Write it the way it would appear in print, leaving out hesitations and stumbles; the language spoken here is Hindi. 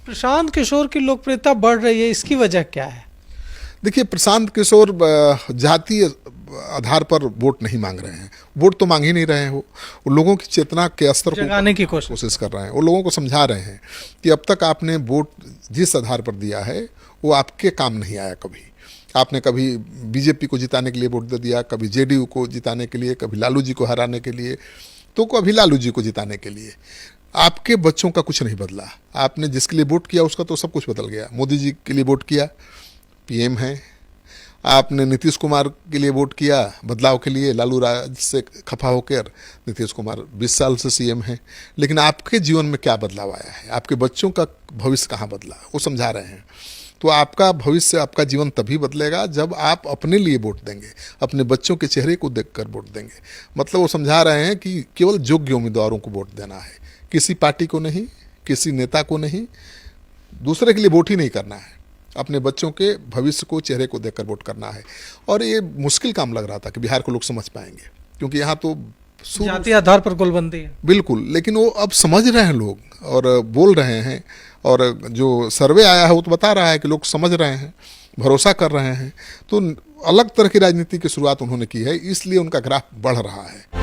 प्रशांत किशोर की लोकप्रियता बढ़ रही है, इसकी वजह क्या है? देखिए, प्रशांत किशोर जातीय आधार पर वोट नहीं मांग रहे हैं, वोट तो मांग ही नहीं रहे हो, वो लोगों की चेतना के स्तर को जगाने की कोशिश कर रहे हैं। वो लोगों को समझा रहे हैं कि अब तक आपने वोट जिस आधार पर दिया है वो आपके काम नहीं आया। कभी आपने कभी बीजेपी को जिताने के लिए वोट दे दिया, कभी जेडीयू को जिताने के लिए, कभी लालू जी को हराने के लिए, तो कभी लालू जी को जिताने के लिए। आपके बच्चों का कुछ नहीं बदला। आपने जिसके लिए वोट किया उसका तो सब कुछ बदल गया। मोदी जी के लिए वोट किया, पीएम हैं। आपने नीतीश कुमार के लिए वोट किया बदलाव के लिए, लालू राज से खफा होकर नीतीश कुमार 20 साल से सीएम हैं। लेकिन आपके जीवन में क्या बदलाव आया है? आपके बच्चों का भविष्य कहाँ बदला? वो समझा रहे हैं। तो आपका भविष्य, आपका जीवन तभी बदलेगा जब आप अपने लिए वोट देंगे, अपने बच्चों के चेहरे को देखकर वोट देंगे। मतलब वो समझा रहे हैं कि केवल योग्य उम्मीदवारों को वोट देना है, किसी पार्टी को नहीं, किसी नेता को नहीं, दूसरे के लिए वोट ही नहीं करना है। अपने बच्चों के भविष्य को, चेहरे को देखकर वोट करना है। और ये मुश्किल काम लग रहा था कि बिहार को लोग समझ पाएंगे, क्योंकि यहाँ तो जातीय आधार पर गोलबंदी है। बिल्कुल। लेकिन वो अब समझ रहे हैं लोग और बोल रहे हैं, और जो सर्वे आया है वो तो बता रहा है कि लोग समझ रहे हैं, भरोसा कर रहे हैं। तो अलग तरह की राजनीति की शुरुआत उन्होंने की है, इसलिए उनका ग्राफ बढ़ रहा है।